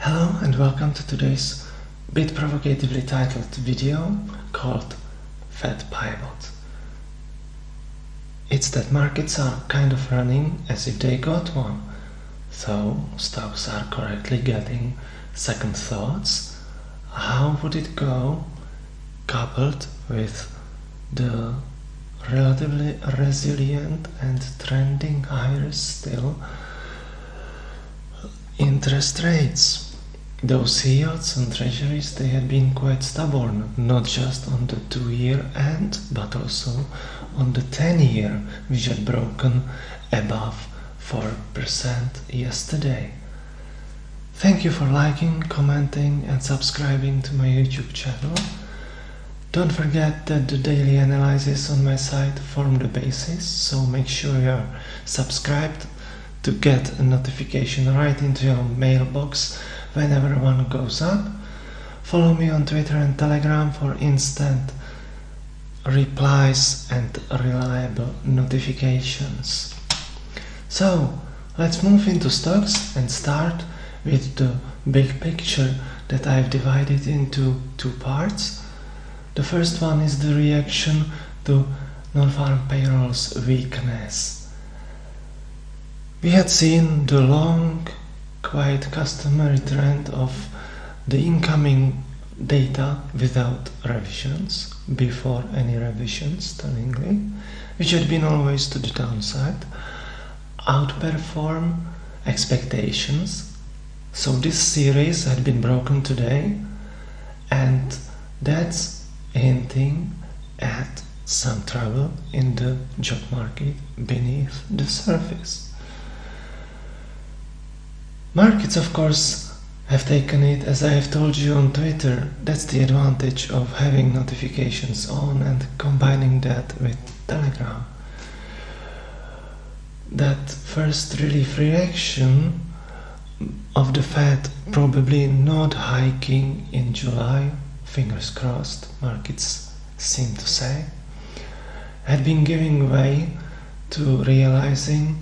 Hello and welcome to today's bit provocatively titled video called Fed Pivot. It's that markets are kind of running as if they got one, so stocks are correctly getting second thoughts. How would it go coupled with the relatively resilient and trending higher still interest rates? Those yields on treasuries, they had been quite stubborn, not just on the 2-year end, but also on the 10-year, which had broken above 4% yesterday. Thank you for liking, commenting and subscribing to my YouTube channel. Don't forget that the daily analysis on my site form the basis, so make sure you're subscribed to get a notification right into your mailbox whenever one goes up. Follow me on Twitter and Telegram for instant replies and reliable notifications. So let's move into stocks and start with the big picture that I've divided into two parts. The first one is the reaction to non-farm payrolls weakness. We had seen the long, quite customary trend of the incoming data without revisions, before any revisions, tellingly, which had been always to the downside, outperform expectations. So this series had been broken today, and that's hinting at some trouble in the job market beneath the surface. Markets, of course, have taken it, as I have told you on Twitter. That's the advantage of having notifications on and combining that with Telegram. That first relief reaction of the Fed probably not hiking in July, fingers crossed, markets seem to say, had been giving way to realizing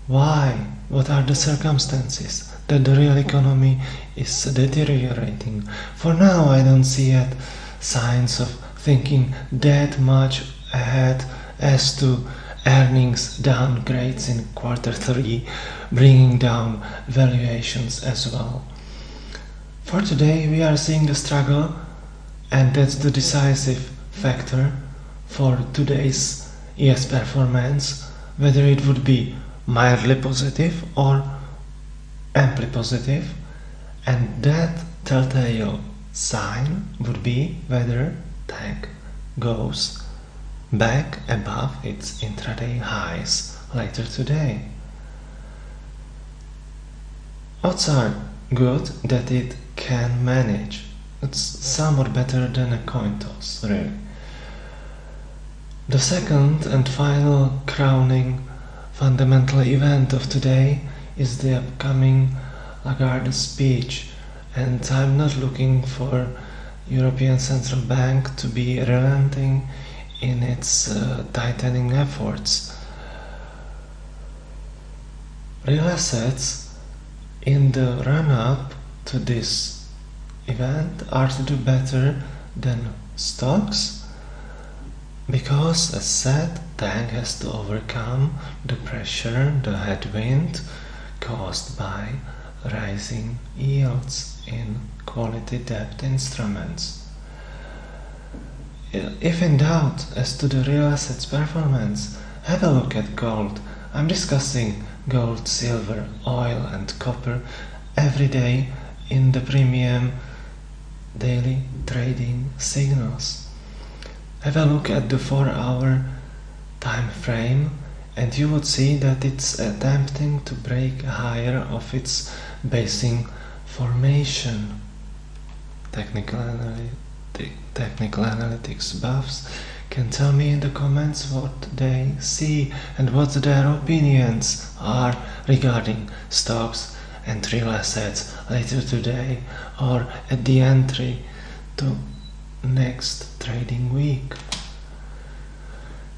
what are the circumstances that the real economy is deteriorating. For now, I don't see yet signs of thinking that much ahead as to earnings downgrades in Q3, bringing down valuations as well. For today, we are seeing the struggle, and that's the decisive factor for today's ES performance, whether it would be mildly positive or amply positive, and that telltale sign would be whether tech goes back above its intraday highs later today. Odds are good that it can manage. It's somewhat better than a coin toss, really. The second and final crowning fundamental event of today is the upcoming Lagarde speech, and I'm not looking for European Central Bank to be relenting in its tightening efforts. Real assets in the run-up to this event are to do better than stocks, because, as said, tech has to overcome the pressure, the headwind caused by rising yields in quality debt instruments. If in doubt as to the real assets performance, have a look at gold. I'm discussing gold, silver, oil and copper every day in the premium daily trading signals. Have a look at the 4-hour time frame, and you would see that it's attempting to break higher of its basing formation. Technical analytics buffs can tell me in the comments what they see and what their opinions are regarding stocks and real assets later today or at the entry to next trading week.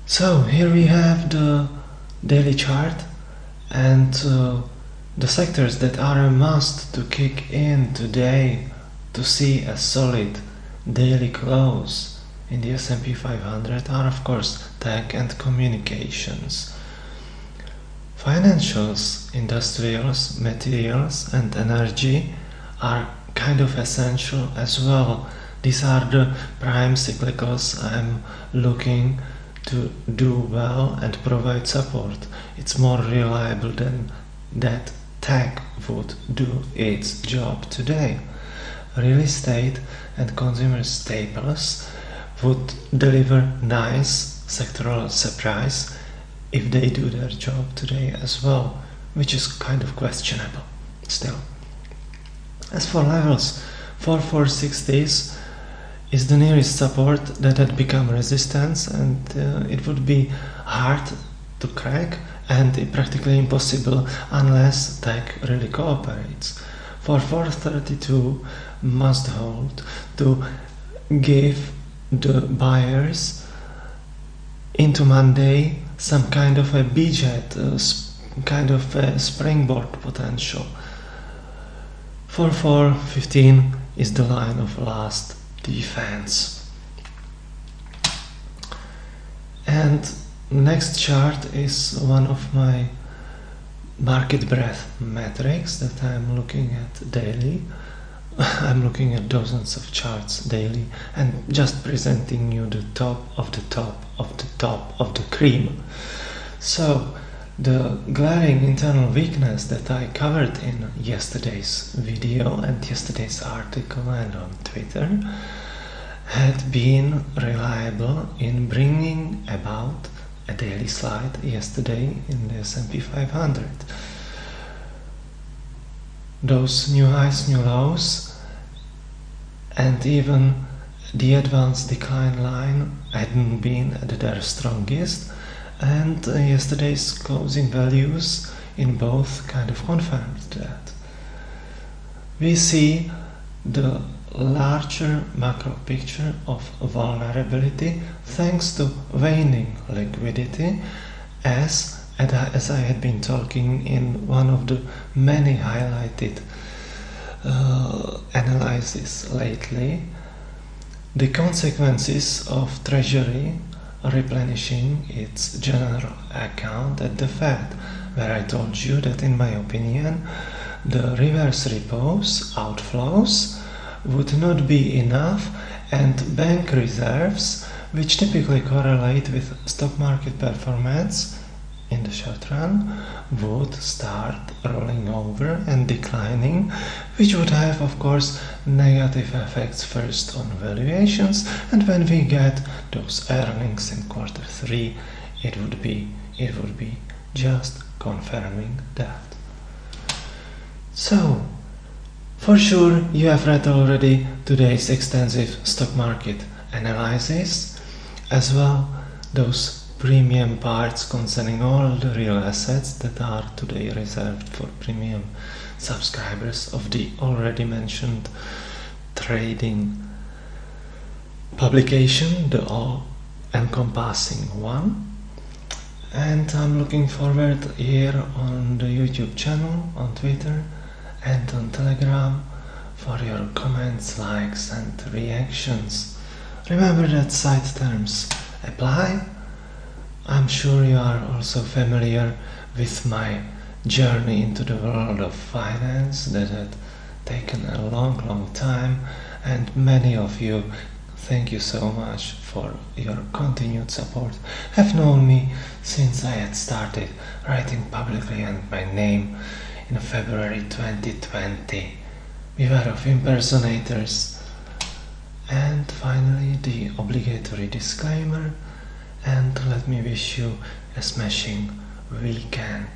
So here we have the daily chart, and The sectors that are a must to kick in today to see a solid daily close in the S&P 500 are of course tech and communications. Financials, industrials, materials and energy are kind of essential as well. These are the prime cyclicals I'm looking to do well and provide support. It's more reliable than that tech would do its job today. Real estate and consumer staples would deliver nice sectoral surprise if they do their job today as well, which is kind of questionable still. As for levels, 4460s is the nearest support that had become resistance, and it would be hard to crack and practically impossible unless tech really cooperates. 4432 must hold to give the buyers into Monday some kind of a beachhead, kind of a springboard potential. 4415 is the line of last defense. And next chart is one of my market breadth metrics that I'm looking at daily. I'm looking at dozens of charts daily and just presenting you the top of the top of the top of the cream. So the glaring internal weakness that I covered in yesterday's video and yesterday's article and on Twitter had been reliable in bringing about a daily slide yesterday in the S&P 500. Those new highs, new lows, and even the advanced decline line hadn't been at their strongest, and yesterday's closing values in both kind of confirmed that. We see the larger macro picture of vulnerability thanks to waning liquidity, as I had been talking in one of the many highlighted analysis lately. The consequences of Treasury replenishing its general account at the Fed, where I told you that in my opinion the reverse repos outflows would not be enough, and bank reserves, which typically correlate with stock market performance in the short run, would start rolling over and declining, which would have of course negative effects first on valuations, and when we get those earnings in quarter 3 it would be just confirming that. So for sure you have read already today's extensive stock market analysis, as well those premium parts concerning all the real assets that are today reserved for premium subscribers of the already mentioned trading publication, the all-encompassing one. And I'm looking forward here on the YouTube channel, on Twitter and on Telegram for your comments, likes and reactions. Remember that side terms apply. I'm sure you are also familiar with my journey into the world of finance that had taken a long time, and many of you, thank you so much for your continued support, have known me since I had started writing publicly under my name in February 2020. Beware of impersonators. And finally the obligatory disclaimer, and let me wish you a smashing weekend.